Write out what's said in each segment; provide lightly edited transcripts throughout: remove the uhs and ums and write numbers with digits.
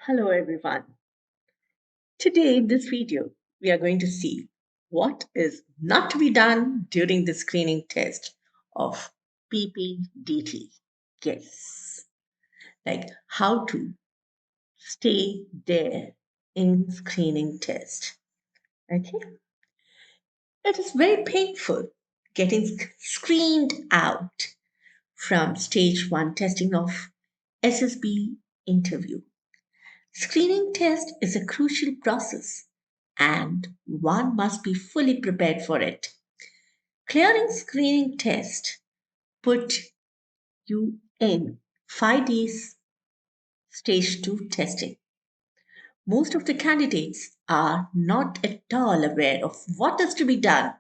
Hello everyone. Today in this video, we are going to see what is not to be done during the screening test of PPDT. Yes, like how to stay there in screening test. Okay, it is very painful getting screened out from stage 1 testing of SSB interview. Screening test is a crucial process and one must be fully prepared for it. Clearing screening test put you in 5 days stage 2 testing. Most of the candidates are not at all aware of what is to be done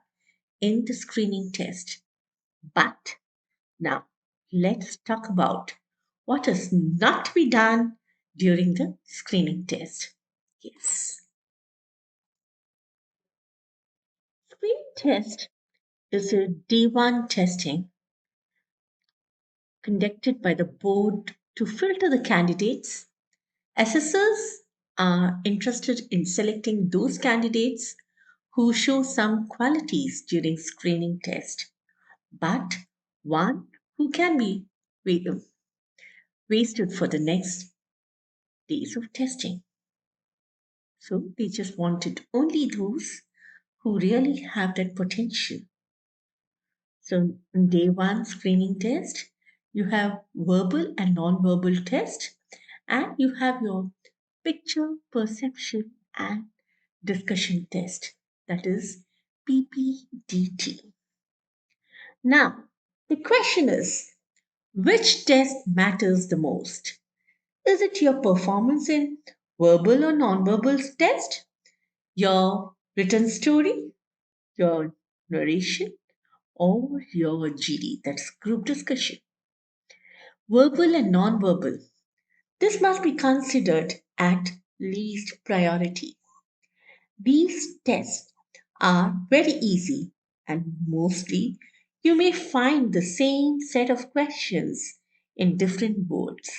in the screening test. But now let's talk about what is not to be done during the screening test. Yes. Screening test is a D1 testing conducted by the board to filter the candidates. Assessors are interested in selecting those candidates who show some qualities during screening test, but one who can be wa- wasted for the next days of testing. So they just wanted only those who really have that potential. So, in day one screening test, you have verbal and non-verbal test, and you have your picture perception and discussion test, that is PPDT. Now, the question is which test matters the most? Is it your performance in verbal or non-verbal test, your written story, your narration, or your GD, that's group discussion? Verbal and non-verbal. This must be considered at least priority. These tests are very easy and mostly you may find the same set of questions in different boards.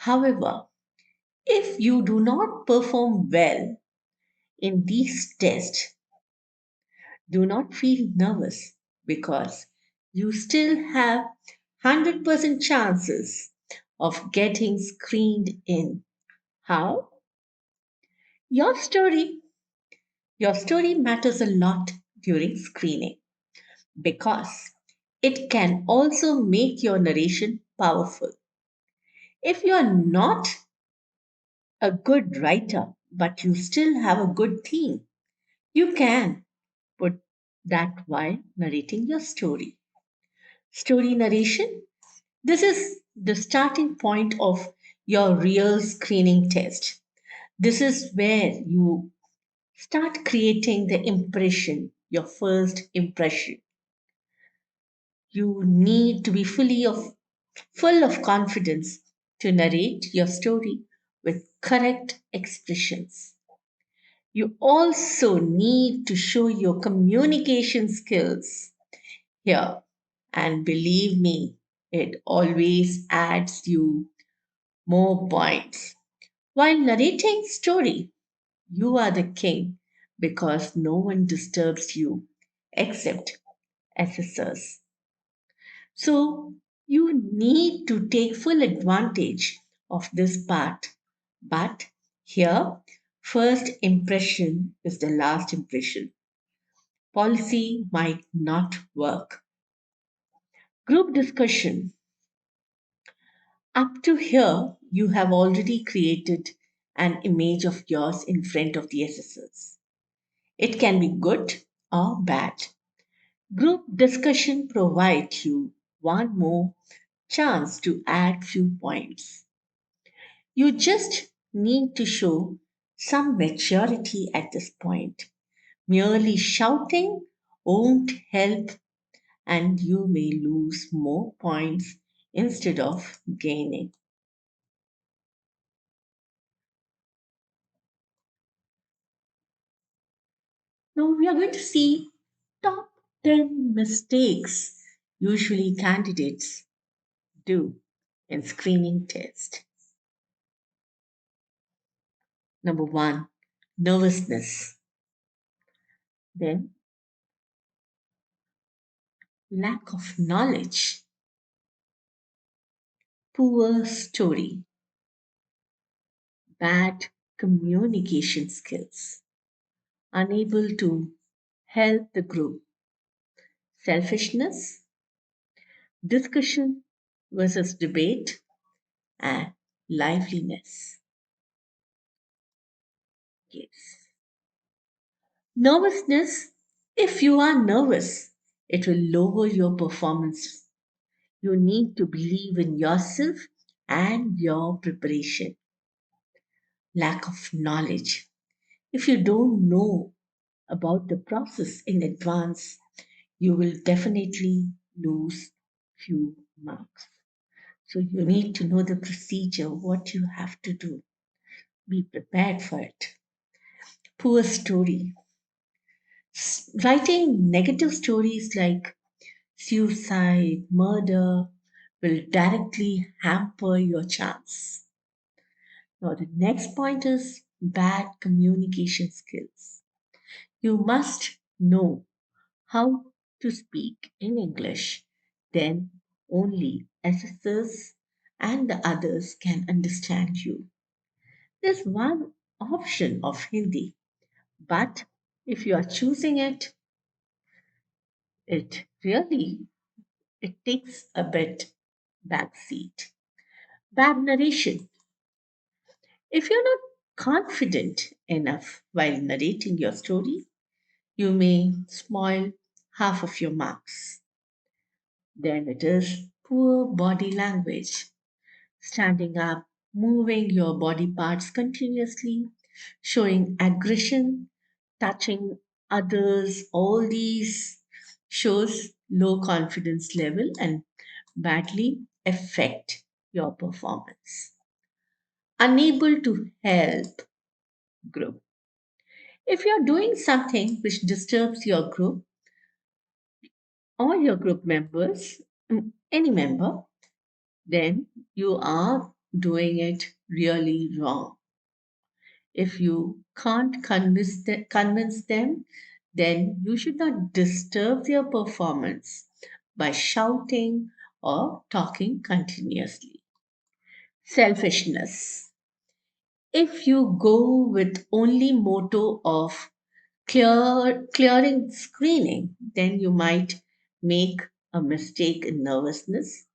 However, if you do not perform well in these tests, do not feel nervous because you still have 100% chances of getting screened in. How? Your story. Your story matters a lot during screening because it can also make your narration powerful. If you are not a good writer, but you still have a good theme, you can put that while narrating your story. Story narration. This is the starting point of your real screening test. This is where you start creating the impression, your first impression. You need to be full of confidence to narrate your story with correct expressions. You also need to show your communication skills here. And believe me, it always adds you more points. While narrating story, you are the king because no one disturbs you except assessors. So you need to take full advantage of this part. But here, first impression is the last impression. Policy might not work. Group discussion. Up to here, you have already created an image of yours in front of the assessors. It can be good or bad. Group discussion provides you one more chance to add few points. You just need to show some maturity at this point. Merely shouting won't help and you may lose more points instead of gaining. Now we are going to see top 10 mistakes usually candidates do in screening test. Number one, nervousness. Then, lack of knowledge, poor story, bad communication skills, unable to help the group, selfishness, discussion versus debate, and liveliness. Yes. Nervousness, if you are nervous, it will lower your performance. You need to believe in yourself and your preparation. Lack of knowledge. If you don't know about the process in advance, you will definitely lose few marks. So you need to know the procedure, what you have to do. Be prepared for it. Poor story. Writing negative stories like suicide, murder will directly hamper your chance. Now, the next point is bad communication skills. You must know how to speak in English, then only assessors and the others can understand you. There's one option of Hindi, but if you are choosing it, it really it takes a bit backseat. Bad narration. If you're not confident enough while narrating your story, you may spoil half of your marks. Then it is poor body language. Standing up, moving your body parts continuously, showing aggression, touching others, all these shows low confidence level and badly affect your performance. Unable to help group. If you're doing something which disturbs your group or your group members, any member, then you are doing it really wrong. If you can't convince them, then you should not disturb their performance by shouting or talking continuously. Selfishness. If you go with only motto of clearing screening, then you might make a mistake in nervousness.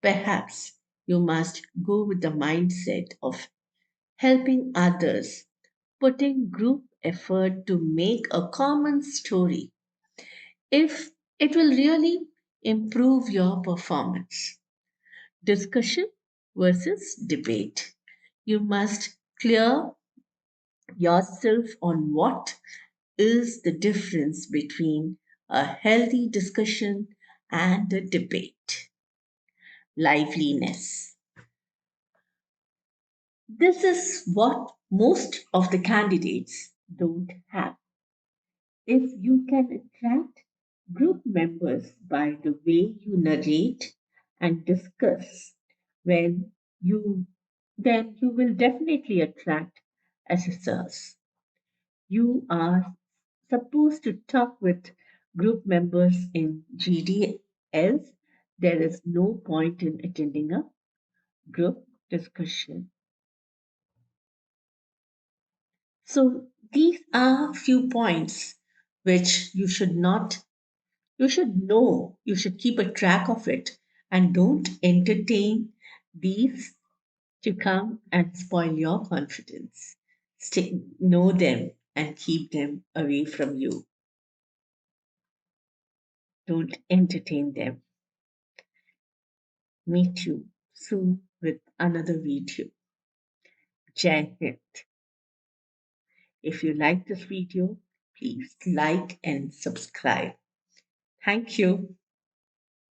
Perhaps you must go with the mindset of helping others, putting group effort to make a common story. If it will really improve your performance. Discussion versus debate. You must clear yourself on what is the difference between a healthy discussion and a debate. Liveliness. This is what most of the candidates don't have. If you can attract group members by the way you narrate and discuss, when you then you will definitely attract assessors. You are supposed to talk with group members in GDS. There is no point in attending a group discussion. So these are few points which you should know, you should keep a track of it and don't entertain these to come and spoil your confidence. Know them and keep them away from you. Don't entertain them. Meet you soon with another video. Jai Hind. If you like this video, please like and subscribe. Thank you.